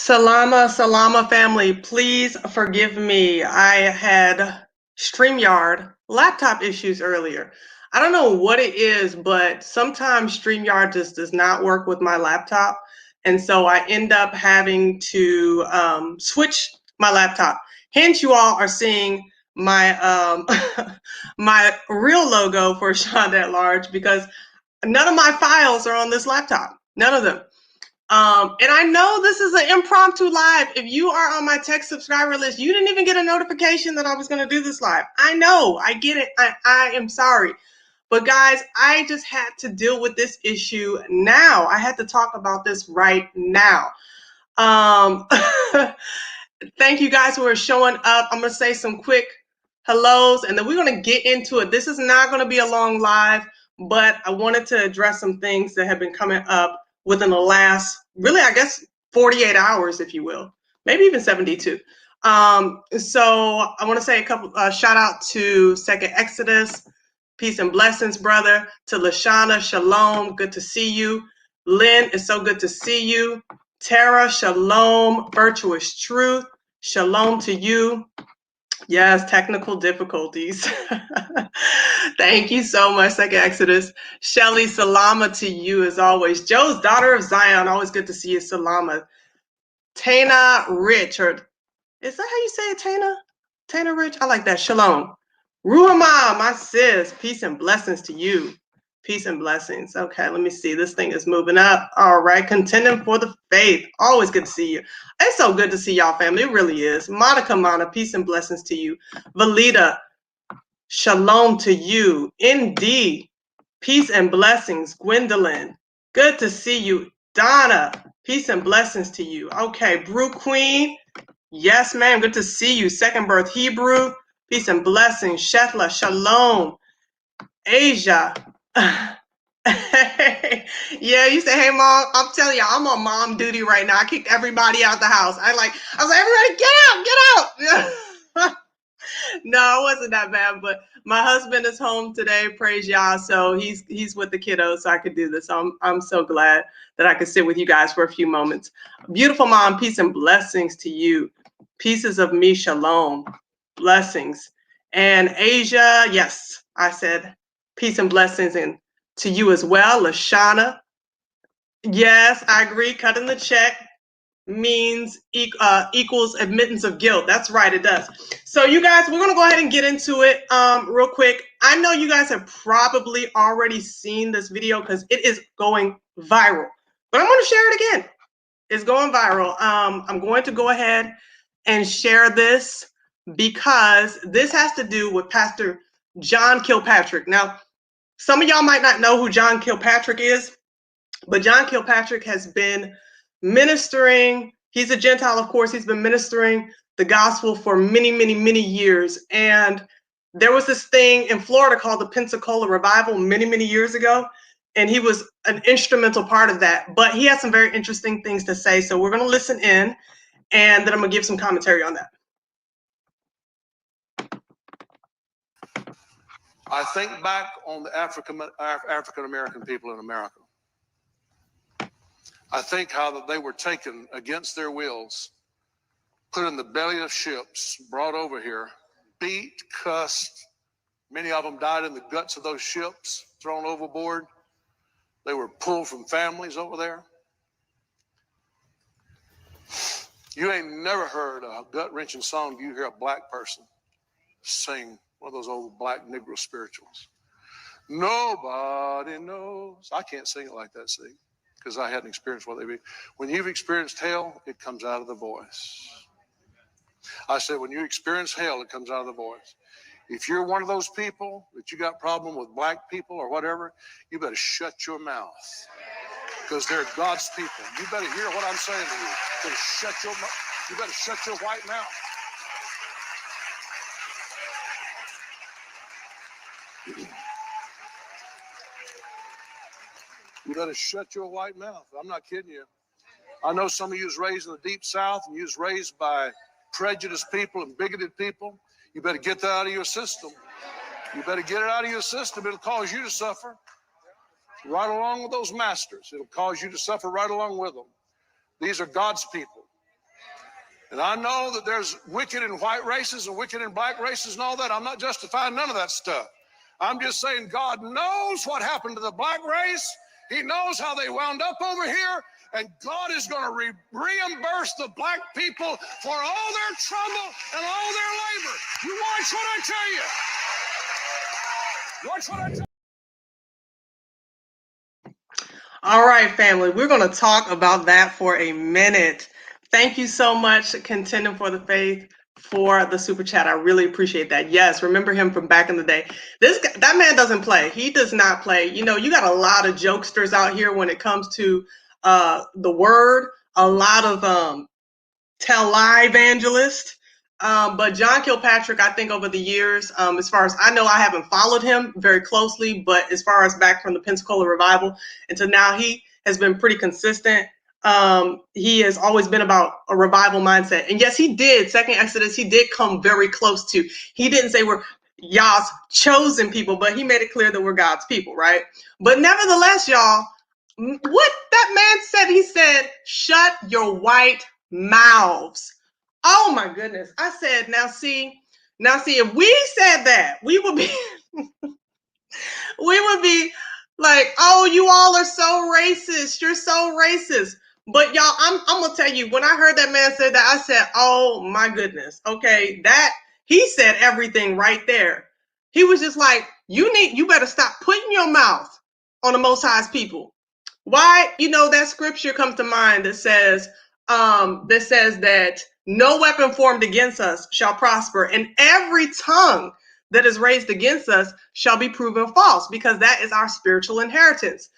Salama family, please forgive me. I had StreamYard laptop issues earlier. I don't know what it is, but sometimes StreamYard just does not work with my laptop. And so I end up having to switch my laptop. Hence, you all are seeing my my real logo for Shonda at Large because none of my files are on this laptop. None of them. And I know this is an impromptu live. If you are on my tech subscriber list, you didn't even get a notification that I was going to do this live. I know, I get it. I am sorry. But guys, I just had to deal with this issue now. I had to talk about this right now. Thank you guys who are showing up. I'm going to say some quick hellos and then we're going to get into it. This is not going to be a long live, but I wanted to address some things that have been coming up within the last, really, I guess, 48 hours, if you will, maybe even 72. So I want to say a couple, shout out to Second Exodus, peace and blessings, brother. To Lashana, shalom, good to see you. Lynn, it's so good to see you. Tara, shalom, virtuous truth, shalom to you. Yes, technical difficulties. Thank you so much, Second Exodus. Shelly, salama to you as always. Joe's daughter of Zion, always good to see you, salama. Tana Rich, or is that how you say it, Tana? Tana Rich, I like that, shalom. Ruhama, my sis, peace and blessings to you. Peace and blessings. Okay, let me see. This thing is moving up. All right, contending for the faith. Always good to see you. It's so good to see y'all, family. It really is. Monica Mana, peace and blessings to you. Valita, shalom to you. Indeed, peace and blessings. Gwendolyn, good to see you. Donna, peace and blessings to you. Okay, Brew Queen, yes, ma'am. Good to see you. Second Birth Hebrew, peace and blessings. Shetla, shalom. Asia. Yeah, you say, hey mom, I'm telling you, I'm on mom duty right now. I kicked everybody out the house. I was like, everybody get out. No, it wasn't that bad, but my husband is home today, praise y'all. So he's with the kiddos, so I could do this. I'm so glad that I could sit with you guys for a few moments. Beautiful mom, peace and blessings to you. Pieces of me, shalom, blessings. And Asia, yes, I said peace and blessings, and to you as well. Lashana, yes, I agree. Cutting the check means equals admittance of guilt. That's right, it does. So you guys, we're gonna go ahead and get into it real quick. I know you guys have probably already seen this video because it is going viral, but I'm gonna share it again. It's going viral. I'm going to go ahead and share this because this has to do with Pastor John Kilpatrick. Now, some of y'all might not know who John Kilpatrick is, but John Kilpatrick has been ministering. He's a Gentile, of course. He's been ministering the gospel for many, many, many years. And there was this thing in Florida called the Pensacola Revival many, many years ago. And he was an instrumental part of that. But he has some very interesting things to say. So we're going to listen in, and then I'm going to give some commentary on that. I think back on the African-American people in America. I think how that they were taken against their wills, put in the belly of ships, brought over here, beat, cussed. Many of them died in the guts of those ships, thrown overboard. They were pulled from families over there. You ain't never heard a gut-wrenching song. You hear a black person sing one of those old black Negro spirituals. Nobody knows. I can't sing it like that, see, because I hadn't experienced what they be. When you've experienced hell, it comes out of the voice. I said, when you experience hell, it comes out of the voice. If you're one of those people that you got a problem with black people or whatever, you better shut your mouth, because they're God's people. You better hear what I'm saying to you. You better shut your mouth. You better shut your white mouth. You better shut your white mouth. I'm not kidding you. I know some of you was raised in the deep South and you was raised by prejudiced people and bigoted people. You better get that out of your system. You better get it out of your system. It'll cause you to suffer right along with those masters. It'll cause you to suffer right along with them. These are God's people. And I know that there's wicked in white races and wicked in black races and all that. I'm not justifying none of that stuff. I'm just saying God knows what happened to the black race. He knows how they wound up over here. And God is going to reimburse the black people for all their trouble and all their labor. You watch what I tell you. Watch what I tell you. All right, family, we're going to talk about that for a minute. Thank you so much, Contending for the Faith, for the super chat. I really appreciate that. Yes, remember him from back in the day. This guy, that man doesn't play. He does not play. You know, you got a lot of jokesters out here when it comes to the word. A lot of tell lie evangelist. But John Kilpatrick, I think over the years, as far as I know, I haven't followed him very closely, but as far as back from the Pensacola revival until now, he has been pretty consistent. He has always been about a revival mindset. And yes, he did. Second Exodus, he did come very close to. He didn't say we're y'all's chosen people, but he made it clear that we're God's people, right? But nevertheless, y'all, what that man said, he said, shut your white mouths. Oh my goodness. I said, now see, if we said that, we would be like, oh, you all are so racist. You're so racist. But y'all, I'm gonna tell you, when I heard that man say that, I said, oh my goodness. Okay, that he said everything right there. He was just like, you better stop putting your mouth on the Most High's people. Why? You know, that scripture comes to mind that says that no weapon formed against us shall prosper, and every tongue that is raised against us shall be proven false, because that is our spiritual inheritance.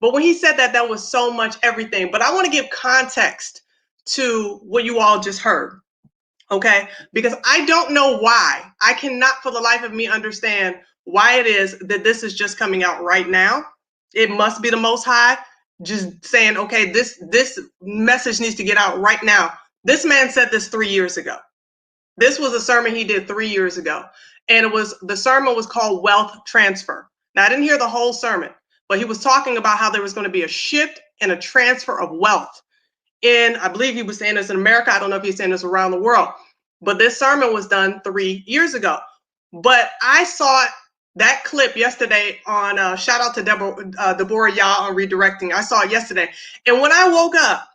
But when he said that, that was so much everything. But I want to give context to what you all just heard, okay? Because I don't know why. I cannot for the life of me understand why it is that this is just coming out right now. It must be the Most High just saying, okay, this message needs to get out right now. This man said this 3 years ago. This was a sermon he did 3 years ago. And the sermon was called Wealth Transfer. Now, I didn't hear the whole sermon, but he was talking about how there was going to be a shift and a transfer of wealth I believe he was saying this in America. I don't know if he's saying this around the world, but this sermon was done 3 years ago. But I saw that clip yesterday on, shout out to Deborah Yah on Redirecting. I saw it yesterday. And when I woke up,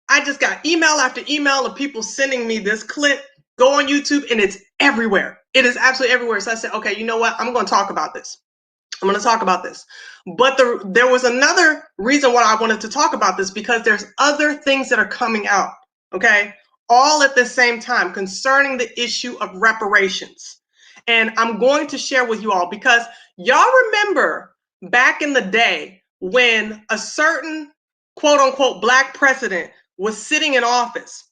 I just got email after email of people sending me this clip. Go on YouTube, and it's everywhere. It is absolutely everywhere. So I said, okay, you know what? I'm going to talk about this. But there was another reason why I wanted to talk about this, because there's other things that are coming out, okay, all at the same time concerning the issue of reparations. And I'm going to share with you all, because y'all remember back in the day when a certain quote unquote black president was sitting in office,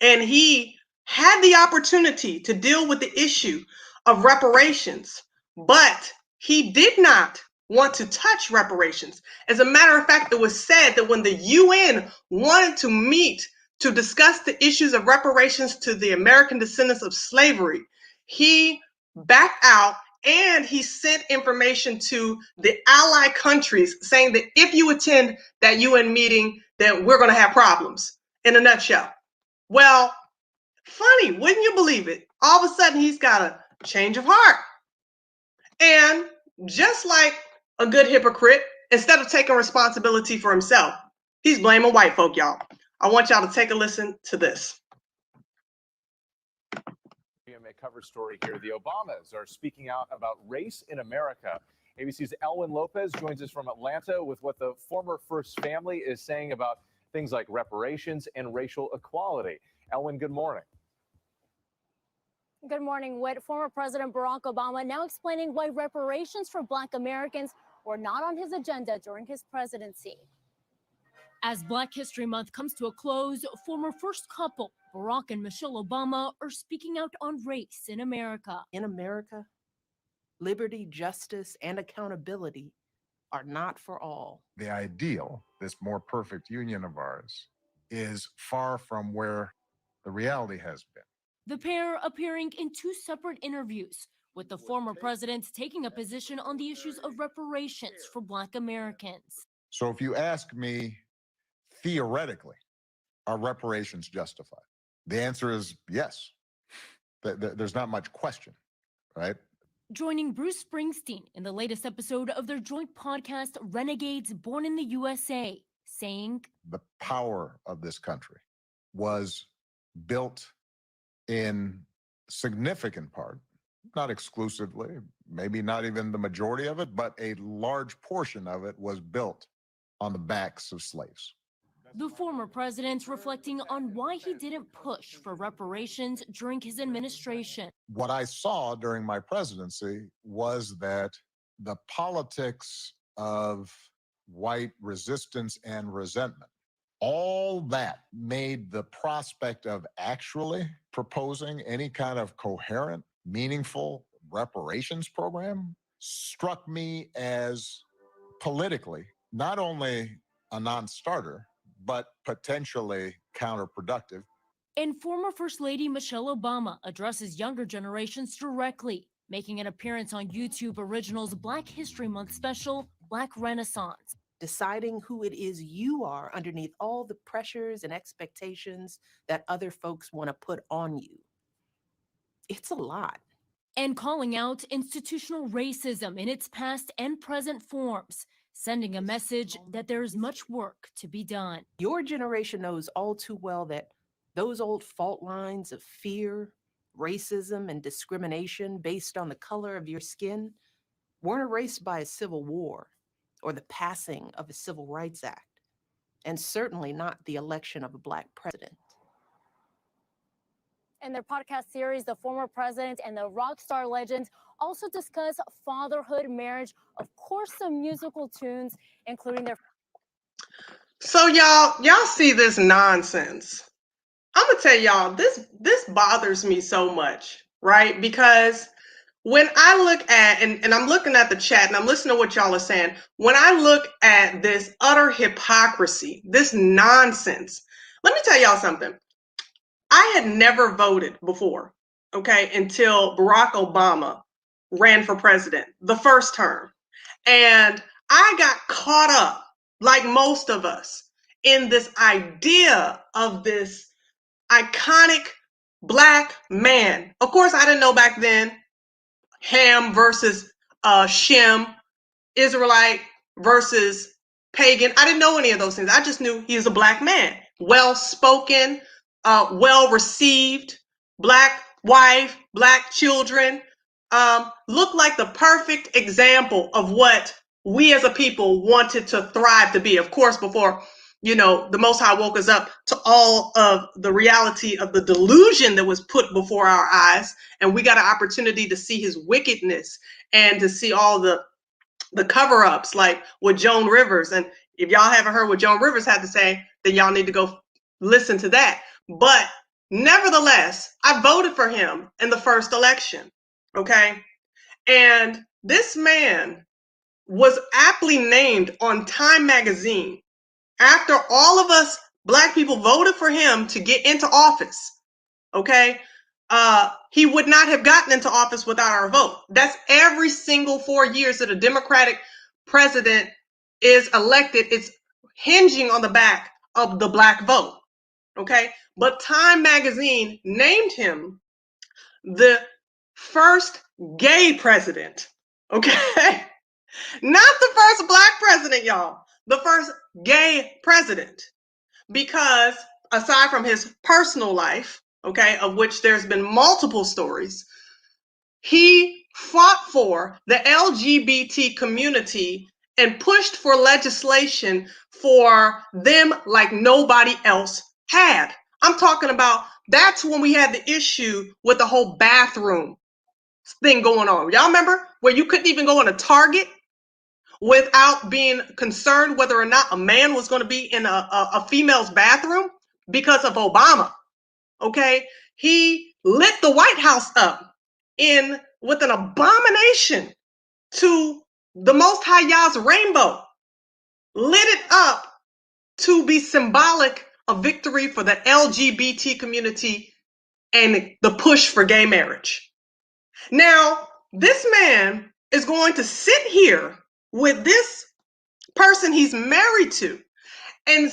and he had the opportunity to deal with the issue of reparations, but he did not want to touch reparations. As a matter of fact, it was said that when the UN wanted to meet to discuss the issues of reparations to the American descendants of slavery, he backed out, and he sent information to the ally countries saying that if you attend that UN meeting, then we're going to have problems, in a nutshell. Well, funny, wouldn't you believe it? All of a sudden, he's got a change of heart. And just like a good hypocrite, instead of taking responsibility for himself, he's blaming white folk, y'all. I want y'all to take a listen to this. A cover story here. The Obamas are speaking out about race in America. ABC's Elwin Lopez joins us from Atlanta with what the former First Family is saying about things like reparations and racial equality. Elwin, good morning. Good morning, Whit. Former President Barack Obama now explaining why reparations for Black Americans were not on his agenda during his presidency. As Black History Month comes to a close, former first couple, Barack and Michelle Obama, are speaking out on race in America. In America, liberty, justice, and accountability are not for all. The ideal, this more perfect union of ours, is far from where the reality has been. The pair appearing in two separate interviews, with the former president taking a position on the issues of reparations for Black Americans. So if you ask me, theoretically, are reparations justified? The answer is yes. There's not much question, right? Joining Bruce Springsteen in the latest episode of their joint podcast, Renegades Born in the USA, saying, the power of this country was built in significant part, not exclusively, maybe not even the majority of it, but a large portion of it was built on the backs of slaves. The former president reflecting on why he didn't push for reparations during his administration. What I saw during my presidency was that the politics of white resistance and resentment, all that made the prospect of actually proposing any kind of coherent, meaningful reparations program struck me as politically not only a non-starter, but potentially counterproductive. And former First Lady Michelle Obama addresses younger generations directly, making an appearance on YouTube Originals Black History Month special, Black Renaissance. Deciding who it is you are underneath all the pressures and expectations that other folks want to put on you. It's a lot. And calling out institutional racism in its past and present forms, sending a message that there is much work to be done. Your generation knows all too well that those old fault lines of fear, racism, and discrimination based on the color of your skin weren't erased by a civil war or the passing of a Civil Rights Act, and certainly not the election of a Black president. In their podcast series, the former president and the rock star legend also discuss fatherhood, marriage, of course, some musical tunes, including their. So y'all see this nonsense. I'm gonna tell y'all, this bothers me so much, right? Because when I look at, and I'm looking at the chat and I'm listening to what y'all are saying, when I look at this utter hypocrisy, this nonsense, let me tell y'all something. I had never voted before, okay, until Barack Obama ran for president, the first term. And I got caught up, like most of us, in this idea of this iconic Black man. Of course, I didn't know back then Ham versus Shem, Israelite versus pagan. I didn't know any of those things. I just knew he was a Black man, well-spoken, well received, Black wife, Black children, looked like the perfect example of what we as a people wanted to thrive to be. Of course, before, the Most High woke us up to all of the reality of the delusion that was put before our eyes. And we got an opportunity to see his wickedness and to see all the cover-ups, like with Joan Rivers. And if y'all haven't heard what Joan Rivers had to say, then y'all need to go listen to that. But nevertheless, I voted for him in the first election, okay? And this man was aptly named on Time magazine after all of us Black people voted for him to get into office, okay? He would not have gotten into office without our vote. That's every single 4 years that a Democratic president is elected. It's hinging on the back of the Black vote, okay? But Time magazine named him the first gay president, okay? Not the first Black president, y'all. The first gay president. Because aside from his personal life, okay, of which there's been multiple stories, he fought for the LGBT community and pushed for legislation for them like nobody else had. I'm talking about, that's when we had the issue with the whole bathroom thing going on. Y'all remember where you couldn't even go in a Target without being concerned whether or not a man was going to be in a female's bathroom because of Obama, okay? He lit the White House up with an abomination to the Most High Yah's rainbow, lit it up to be symbolic of victory for the LGBT community and the push for gay marriage. Now, this man is going to sit here with this person he's married to and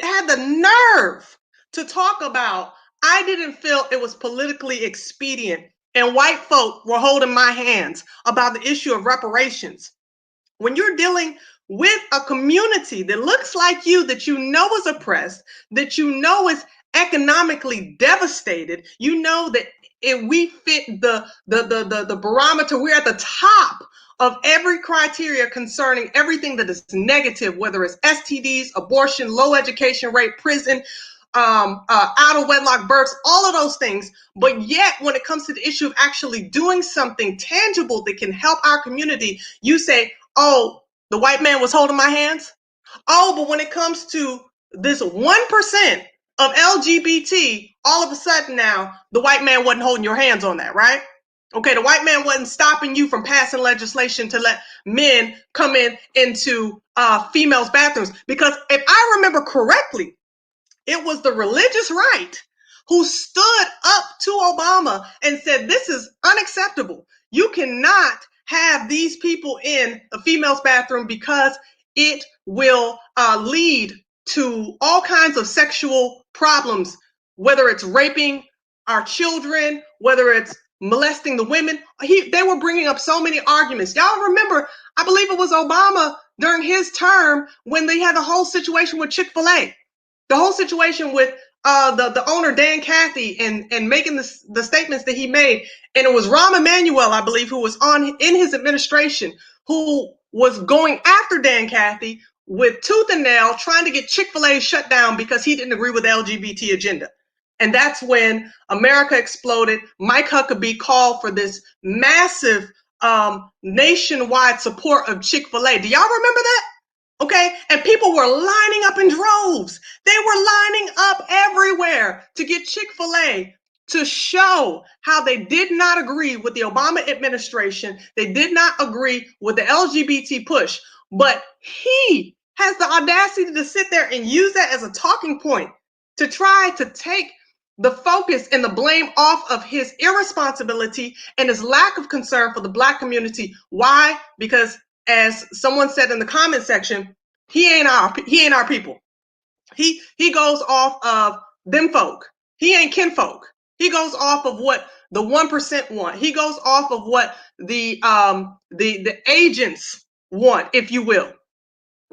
had the nerve to talk about, I didn't feel it was politically expedient and white folk were holding my hands about the issue of reparations. When you're dealing with a community that looks like you, that you know is oppressed, that you know is economically devastated, you know that if we fit the barometer, we're at the top of every criteria concerning everything that is negative, whether it's STDs, abortion, low education rate, prison, out of wedlock births, all of those things. But yet, when it comes to the issue of actually doing something tangible that can help our community, you say, oh, the white man was holding my hands. Oh, but when it comes to this 1% of LGBT, all of a sudden now, the white man wasn't holding your hands on that, right? Okay, the white man wasn't stopping you from passing legislation to let men come into females' bathrooms. Because if I remember correctly, it was the religious right who stood up to Obama and said, this is unacceptable. You cannot have these people in a female's bathroom because it will lead to all kinds of sexual problems, whether it's raping our children, whether it's molesting the women. They were bringing up so many arguments. Y'all remember, I believe it was Obama during his term when they had the whole situation with Chick-fil-A. The whole situation with the owner, Dan Cathy, and making the statements that he made. And it was Rahm Emanuel, I believe, who was in his administration, who was going after Dan Cathy with tooth and nail, trying to get Chick-fil-A shut down because he didn't agree with the LGBT agenda. And that's when America exploded. Mike Huckabee called for this massive nationwide support of Chick-fil-A. Do y'all remember that? Okay, and people were lining up in droves. They were lining up everywhere to get Chick-fil-A to show how they did not agree with the Obama administration. They did not agree with the LGBT push. But he has the audacity to sit there and use that as a talking point to try to take the focus and the blame off of his irresponsibility and his lack of concern for the Black community. Why? Because as someone said in the comment section, he ain't our people. He goes off of them folk. He ain't kinfolk. He goes off of what the 1% want. He goes off of what the agents want, if you will.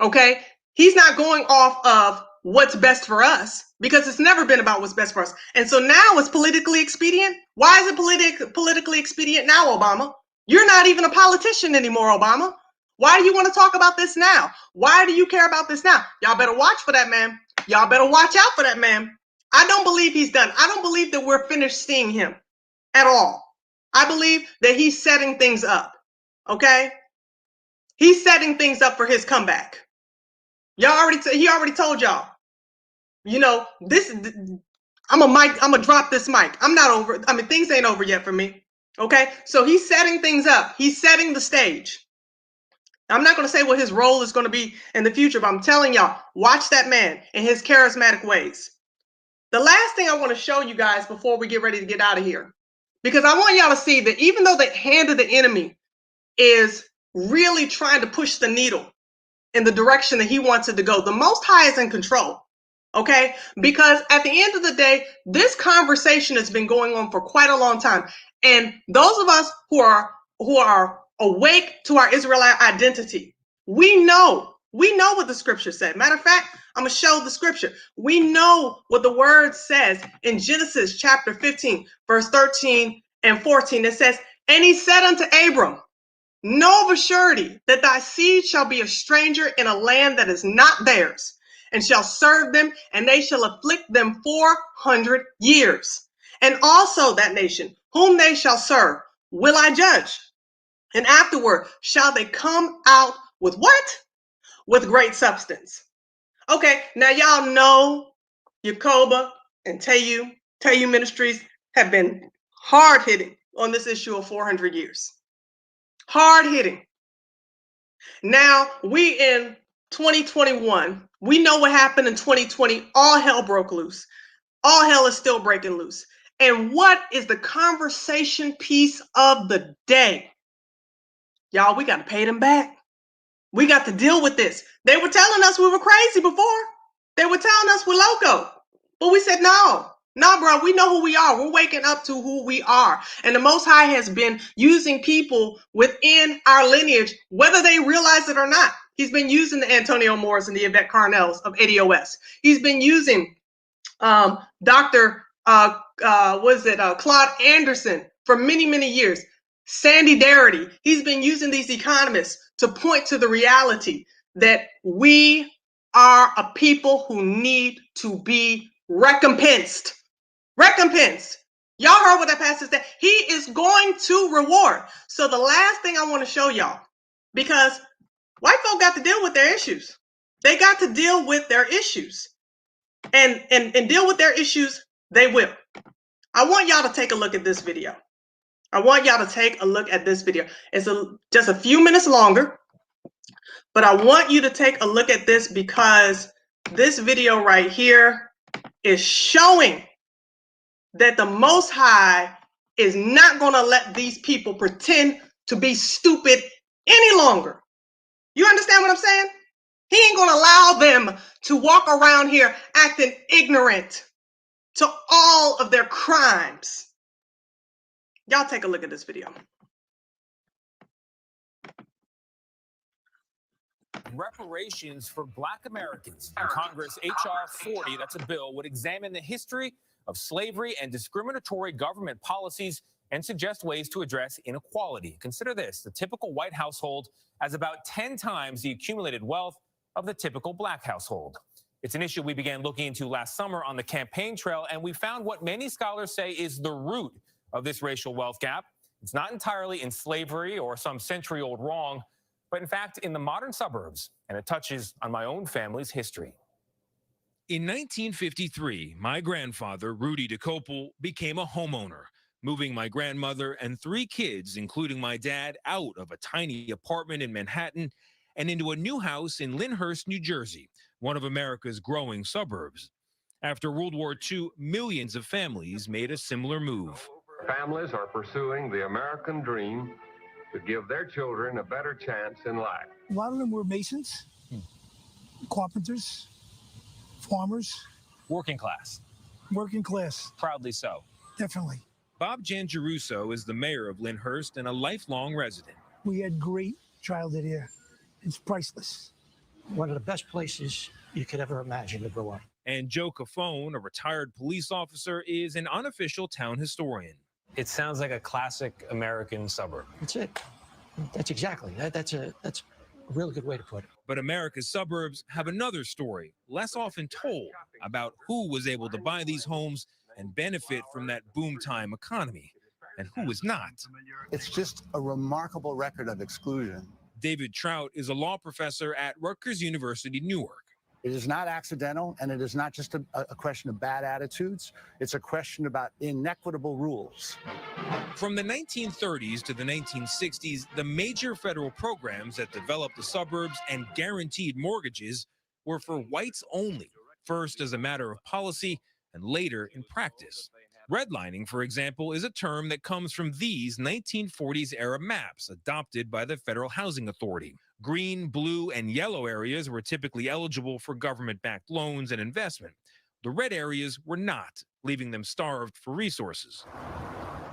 Okay? He's not going off of what's best for us, because it's never been about what's best for us. And so now it's politically expedient. Why is it politically expedient now, Obama? You're not even a politician anymore, Obama. Why do you want to talk about this now? Why do you care about this now? Y'all better watch for that man. Y'all better watch out for that man. I don't believe he's done. I don't believe that we're finished seeing him at all. I believe that he's setting things up. Okay? He's setting things up for his comeback. He already told y'all. You know, I'm gonna drop this mic. I'm not over. I mean, things ain't over yet for me. Okay? So he's setting things up. He's setting the stage. I'm not going to say what his role is going to be in the future, but I'm telling y'all, watch that man in his charismatic ways. The last thing I want to show you guys before we get ready to get out of here, because I want y'all to see that even though the hand of the enemy is really trying to push the needle in the direction that he wants it to go, the Most High is in control. Okay? Because at the end of the day, this conversation has been going on for quite a long time. And those of us who are awake to our Israelite identity, we know what the scripture said. Matter of fact, I'm going to show the scripture. We know what the word says in Genesis chapter 15, verse 13 and 14. It says, and he said unto Abram, know of a surety that thy seed shall be a stranger in a land that is not theirs, and shall serve them, and they shall afflict them 400 years. And also that nation, whom they shall serve, will I judge. And afterward shall they come out with what? With great substance. Okay, now y'all know Yacoba and Teyu Ministries have been hard hitting on this issue of 400 years. Hard hitting. Now we in 2021, we know what happened in 2020. All hell broke loose. All hell is still breaking loose. And what is the conversation piece of the day? Y'all, we got to pay them back. We got to deal with this. They were telling us we were crazy before. They were telling us we're loco. But we said, no, Nah, bro, we know who we are. We're waking up to who we are. And the Most High has been using people within our lineage, whether they realize it or not. He's been using the Antonio Moores and the Yvette Carnells of ADOS. He's been using Dr. Claude Anderson for many, many years. Sandy Darity. He's been using these economists to point to the reality that we are a people who need to be recompensed. Recompensed. Y'all heard what that pastor said. He is going to reward. So the last thing I want to show y'all, because white folk got to deal with their issues. They got to deal with their issues. And deal with their issues, they will. I want y'all to take a look at this video. I want y'all to take a look at this video. It's just a few minutes longer, but I want you to take a look at this because this video right here is showing that the Most High is not going to let these people pretend to be stupid any longer. You understand what I'm saying? He ain't going to allow them to walk around here acting ignorant to all of their crimes. Y'all take a look at this video. Reparations for Black Americans. In Congress, H.R. 40, that's a bill, would examine the history of slavery and discriminatory government policies and suggest ways to address inequality. Consider this: the typical white household has about 10 times the accumulated wealth of the typical Black household. It's an issue we began looking into last summer on the campaign trail, and we found what many scholars say is the root of this racial wealth gap. It's not entirely in slavery or some century-old wrong, but in fact in the modern suburbs, and it touches on my own family's history. In 1953, my grandfather, Rudy DeCopel, became a homeowner, moving my grandmother and 3 kids, including my dad, out of a tiny apartment in Manhattan and into a new house in Lyndhurst, New Jersey, one of America's growing suburbs. After World War II, millions of families made a similar move. Families are pursuing the American dream to give their children a better chance in life. A lot of them were masons, carpenters, farmers. Working class. Working class. Proudly so. Definitely. Bob Jangeruso is the mayor of Lyndhurst and a lifelong resident. We had great childhood here. It's priceless. One of the best places you could ever imagine to grow up. And Joe Cafone, a retired police officer, is an unofficial town historian. It sounds like a classic American suburb. That's it. That's exactly. That's a really good way to put it. But America's suburbs have another story, less often told, about who was able to buy these homes and benefit from that boom time economy, and who was not. It's just a remarkable record of exclusion. David Trout is a law professor at Rutgers University, Newark. It is not accidental, and it is not just a question of bad attitudes. It's a question about inequitable rules. From the 1930s to the 1960s, the major federal programs that developed the suburbs and guaranteed mortgages were for whites only, first as a matter of policy and later in practice. Redlining, for example, is a term that comes from these 1940s-era maps adopted by the Federal Housing Authority. Green, blue, and yellow areas were typically eligible for government-backed loans and investment. The red areas were not, leaving them starved for resources.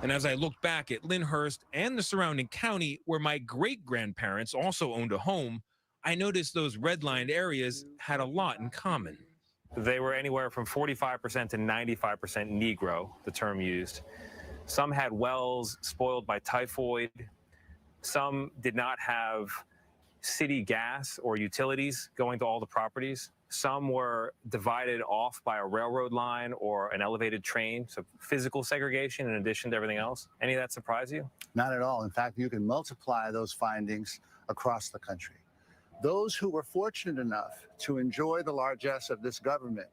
And as I look back at Lyndhurst and the surrounding county, where my great-grandparents also owned a home, I noticed those redlined areas had a lot in common. They were anywhere from 45% to 95% Negro, the term used. Some had wells spoiled by typhoid. Some did not have city gas or utilities going to all the properties. Some were divided off by a railroad line or an elevated train, so physical segregation in addition to everything else. Any of that surprise you? Not at all. In fact, you can multiply those findings across the country. Those who were fortunate enough to enjoy the largesse of this government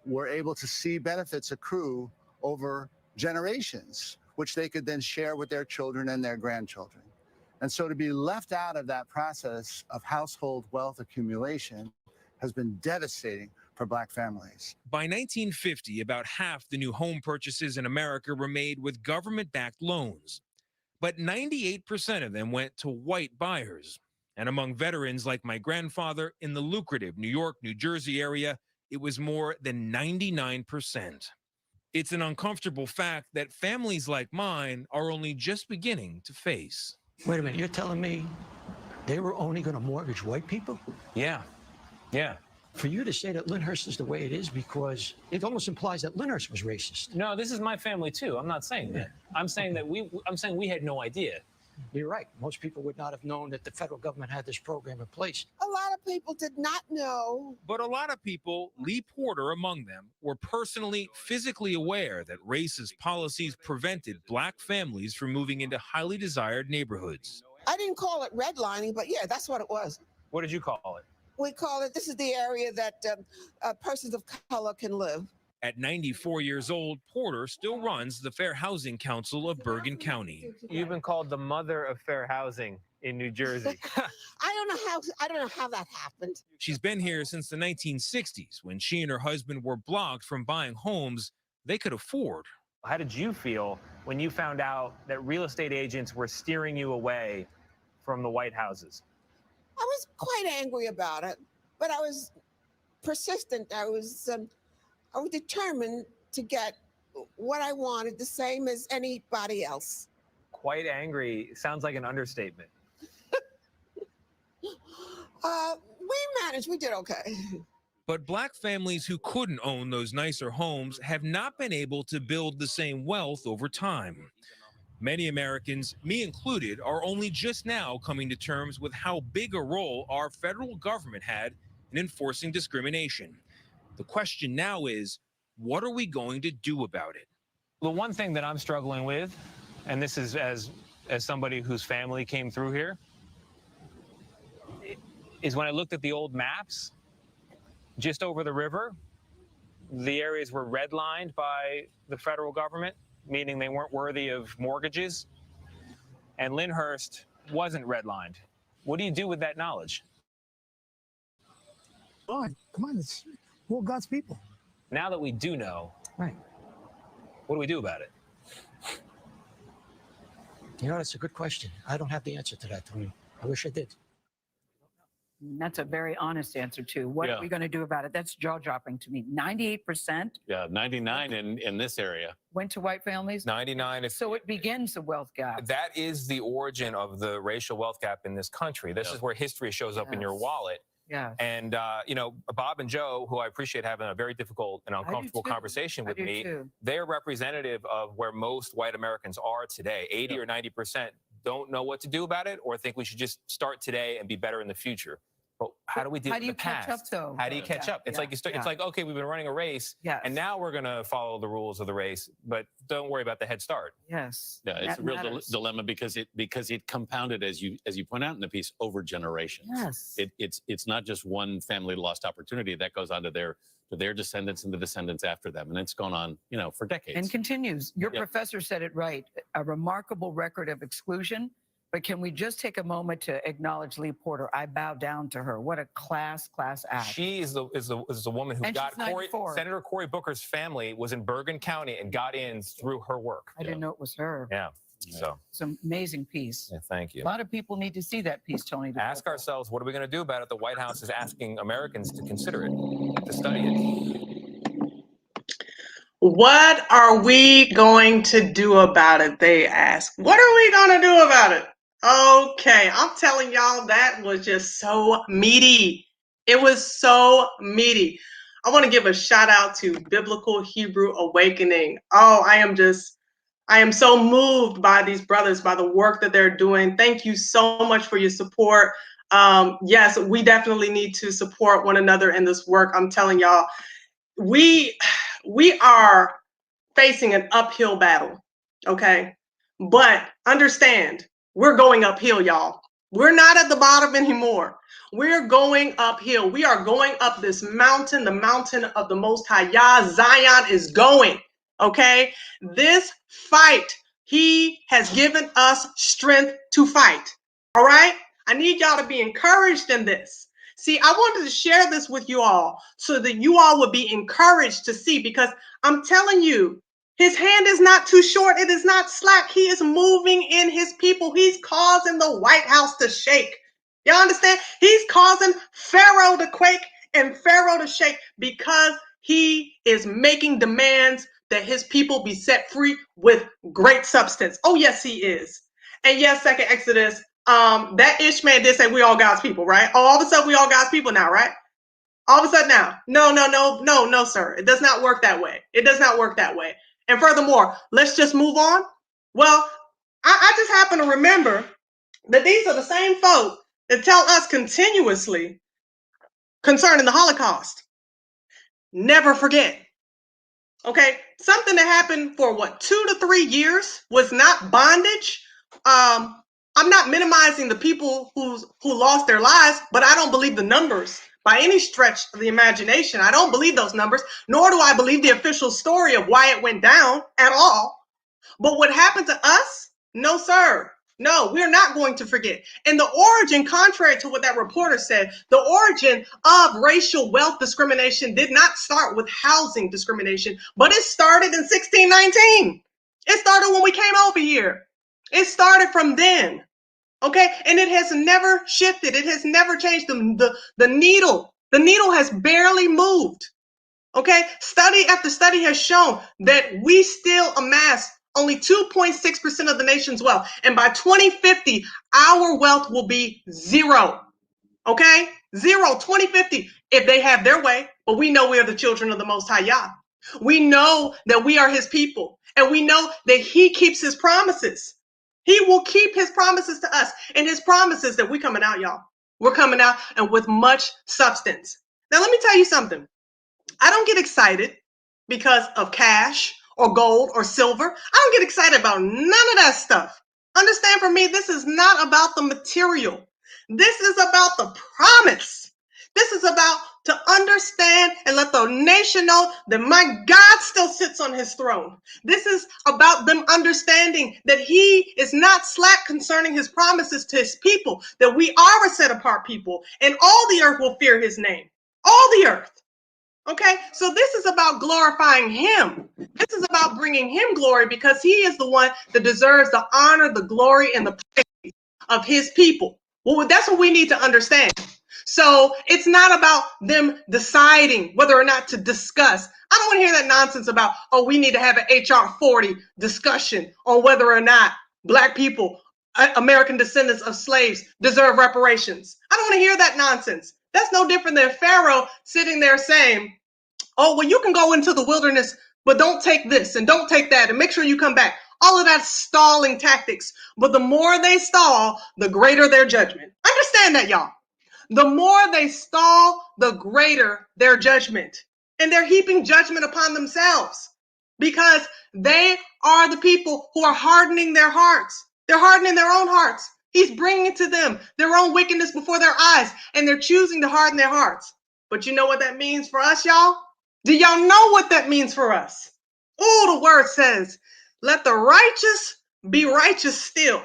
were able to see benefits accrue over generations, which they could then share with their children and their grandchildren. And so to be left out of that process of household wealth accumulation has been devastating for Black families. By 1950, about half the new home purchases in America were made with government-backed loans. But 98% of them went to white buyers. And among veterans like my grandfather in the lucrative New York, New Jersey area, it was more than 99%. It's an uncomfortable fact that families like mine are only just beginning to face. Wait a minute, you're telling me they were only going to mortgage white people? Yeah. Yeah. For you to say that Lyndhurst is the way it is, because it almost implies that Lyndhurst was racist. No, this is my family too. I'm not saying that. I'm saying that we had no idea. You're right. Most people would not have known that the federal government had this program in place. A lot of people did not know. But a lot of people, Lee Porter among them, were personally, physically aware that racist policies prevented black families from moving into highly desired neighborhoods. I didn't call it redlining, but yeah, that's what it was. What did you call it? We call it, this is the area that persons of color can live. At 94 years old, Porter still runs the Fair Housing Council of Bergen County. You've been called the mother of fair housing in New Jersey. I don't know how that happened. She's been here since the 1960s, when she and her husband were blocked from buying homes they could afford. How did you feel when you found out that real estate agents were steering you away from the White Houses? I was quite angry about it, but I was persistent. I was determined to get what I wanted, the same as anybody else. Quite angry sounds like an understatement. We managed. We did okay. But black families who couldn't own those nicer homes have not been able to build the same wealth over time. Many Americans, me included, are only just now coming to terms with how big a role our federal government had in enforcing discrimination. The question now is, what are we going to do about it? The one thing that I'm struggling with, and this is as somebody whose family came through here, is when I looked at the old maps, just over the river, the areas were redlined by the federal government, meaning they weren't worthy of mortgages, and Lyndhurst wasn't redlined. What do you do with that knowledge? Come on, we're all God's people. Now that we do know, Right. what do we do about it? You know, that's a good question. I don't have the answer to that, Tony. I wish I did. That's a very honest answer, too. What are we going to do about it? That's jaw-dropping to me. 98%? Yeah, 99 in this area. Went to white families? 99. So it begins the wealth gap. That is the origin of the racial wealth gap in this country. This is where history shows up in your wallet. Yeah. And, you know, Bob and Joe, who I appreciate having a very difficult and uncomfortable conversation with me, they're representative of where most white Americans are today. 80 or 90% don't know what to do about it or think we should just start today and be better in the future. But how do we deal with the past? How do you catch up, though? How do you catch up? It's like it's like, okay, we've been running a race, and now we're going to follow the rules of the race, but don't worry about the head start. Yes. Yeah, it's a real dilemma because it compounded, as you point out in the piece, over generations. Yes. It's not just one family lost opportunity that goes on to their descendants and the descendants after them, and it's gone on, you know, for decades. And continues. Your professor said it right. A remarkable record of exclusion. But can we just take a moment to acknowledge Lee Porter? I bow down to her. What a class act. She is the woman who got Senator Cory Booker's family was in Bergen County and got in through her work. I didn't know it was her. Yeah. So it's an amazing piece. Yeah, thank you. A lot of people need to see that piece, Tony. Ask ourselves, what are we going to do about it? The White House is asking Americans to consider it, to study it. What are we going to do about it? They ask. What are we going to do about it? Okay, I'm telling y'all, that was just so meaty. It was so meaty. I want to give a shout out to Biblical Hebrew Awakening. Oh, I am so moved by these brothers, by the work that they're doing. Thank you so much for your support. Yes, we definitely need to support one another in this work. I'm telling y'all, we are facing an uphill battle, okay? But understand, we're going uphill, y'all. We're not at the bottom anymore. We're going uphill. We are going up this mountain, the mountain of the Most High. Yah, Zion is going, okay? This fight, he has given us strength to fight, all right? I need y'all to be encouraged in this. See, I wanted to share this with you all so that you all would be encouraged to see, because I'm telling you, his hand is not too short. It is not slack. He is moving in his people. He's causing the White House to shake. Y'all understand? He's causing Pharaoh to quake and Pharaoh to shake because he is making demands that his people be set free with great substance. Oh, yes, he is. And yes, second Exodus, that Ishmael did say we all God's people, right? All of a sudden we all God's people now, right? All of a sudden now. No, sir. It does not work that way. It does not work that way. And furthermore, let's just move on. Well, I just happen to remember that these are the same folk that tell us continuously concerning the Holocaust. Never forget. Okay, something that happened for 2 to 3 years was not bondage. I'm not minimizing the people who lost their lives, but I don't believe the numbers by any stretch of the imagination. I don't believe those numbers, nor do I believe the official story of why it went down at all. But what happened to us? No, sir. No, we're not going to forget. And the origin, contrary to what that reporter said, the origin of racial wealth discrimination did not start with housing discrimination, but it started in 1619. It started when we came over here. It started from then. Okay, and it has never shifted. It has never changed. The needle has barely moved. Okay, study after study has shown that we still amass only 2.6% of the nation's wealth. And by 2050, our wealth will be zero. Okay, zero, 2050, if they have their way. But we know we are the children of the Most High Yah. We know that we are his people. And we know that he keeps his promises. He will keep his promises to us. And his promises that we're coming out, y'all. We're coming out and with much substance. Now, let me tell you something. I don't get excited because of cash or gold or silver. I don't get excited about none of that stuff. Understand, for me, this is not about the material. This is about the promise. This is about to understand and let the nation know that my God still sits on his throne. This is about them understanding that he is not slack concerning his promises to his people, that we are a set apart people and all the earth will fear his name. All the earth. Okay, so this is about glorifying him. This is about bringing him glory because he is the one that deserves the honor, the glory, and the praise of his people. Well, that's what we need to understand. So it's not about them deciding whether or not to discuss. I don't want to hear that nonsense about, oh, we need to have an HR 40 discussion on whether or not Black people, American descendants of slaves, deserve reparations. I don't want to hear that nonsense. That's no different than Pharaoh sitting there saying, oh, well, you can go into the wilderness, but don't take this and don't take that and make sure you come back. All of that stalling tactics. But the more they stall, the greater their judgment. Understand that, y'all. The more they stall, the greater their judgment. And they're heaping judgment upon themselves because they are the people who are hardening their hearts. They're hardening their own hearts. He's bringing to them their own wickedness before their eyes, and they're choosing to harden their hearts. But you know what that means for us, y'all? Do y'all know what that means for us? Oh, the word says, let the righteous be righteous still.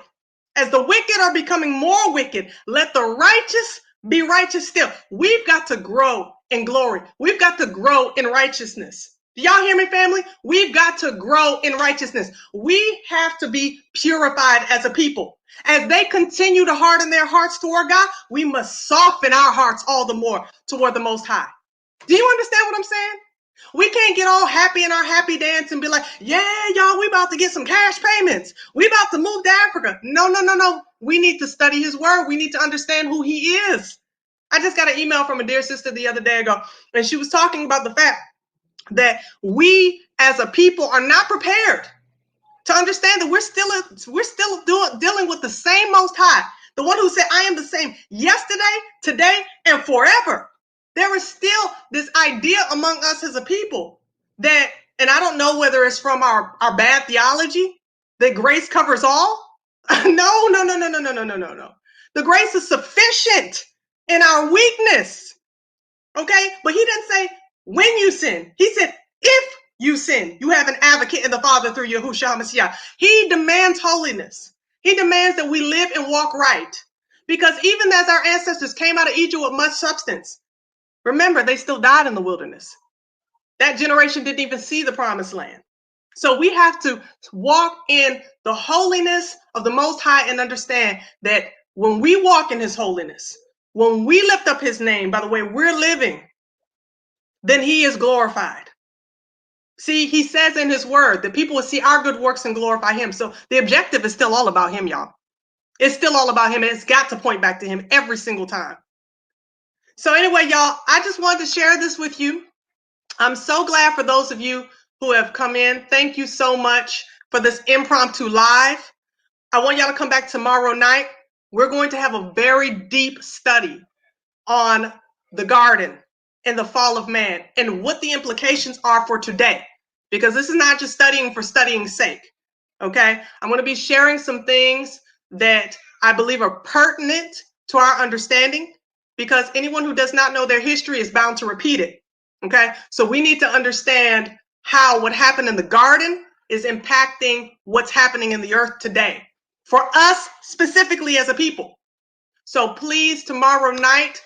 As the wicked are becoming more wicked, let the righteous be righteous still. We've got to grow in glory. We've got to grow in righteousness. Do y'all hear me, family? We've got to grow in righteousness. We have to be purified as a people. As they continue to harden their hearts toward God, we must soften our hearts all the more toward the Most High. Do you understand what I'm saying? We can't get all happy in our happy dance and be like, yeah, y'all, we about to get some cash payments. We about to move to Africa. No. We need to study his word. We need to understand who he is. I just got an email from a dear sister the other day ago, and she was talking about the fact that we as a people are not prepared to understand that we're still dealing with the same Most High, the one who said, I am the same yesterday, today, and forever. There is still this idea among us as a people that, and I don't know whether it's from our bad theology, that grace covers all. No. The grace is sufficient in our weakness. Okay? But he didn't say when you sin. He said, if you sin, you have an advocate in the Father through Yahushua HaMashiach. He demands holiness. He demands that we live and walk right. Because even as our ancestors came out of Egypt with much substance, remember, they still died in the wilderness. That generation didn't even see the promised land. So we have to walk in the holiness of the Most High and understand that when we walk in his holiness, when we lift up his name by the way we're living, then he is glorified. See, he says in his word that people will see our good works and glorify him. So the objective is still all about him, y'all. It's still all about him, and it's got to point back to him every single time. So anyway, y'all, I just wanted to share this with you. I'm so glad for those of you who have come in. Thank you so much for this impromptu live. I want y'all to come back tomorrow night. We're going to have a very deep study on the garden and the fall of man and what the implications are for today, because this is not just studying for studying's sake. Okay, I'm going to be sharing some things that I believe are pertinent to our understanding, because anyone who does not know their history is bound to repeat it. Okay, so we need to understand how what happened in the garden is impacting what's happening in the earth today for us specifically as a people. So please, tomorrow night,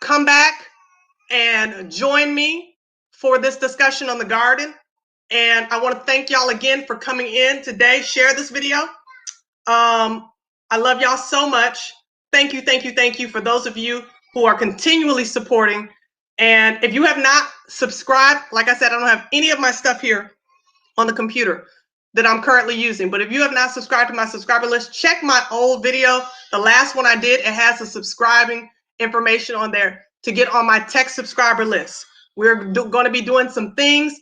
come back and join me for this discussion on the garden. And I want to thank y'all again for coming in today. Share this video. I love y'all so much. Thank you, thank you, thank you for those of you who are continually supporting. And if you have not subscribed, like I said, I don't have any of my stuff here on the computer that I'm currently using. But if you have not subscribed to my subscriber list, check my old video. The last one I did, it has the subscribing information on there to get on my tech subscriber list. We're going to be doing some things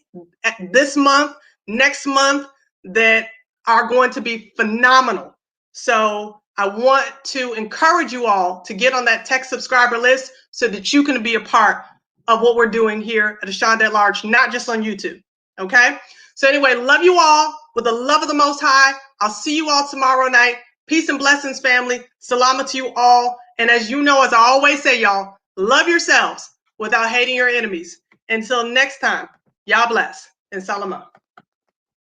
this month, next month, that are going to be phenomenal. So I want to encourage you all to get on that tech subscriber list so that you can be a part of what we're doing here at Ashonda at Large, not just on YouTube. Okay? So anyway, love you all with the love of the Most High. I'll see you all tomorrow night. Peace and blessings, family. Salama to you all. And as you know, as I always say, y'all, love yourselves without hating your enemies. Until next time, y'all bless and salama.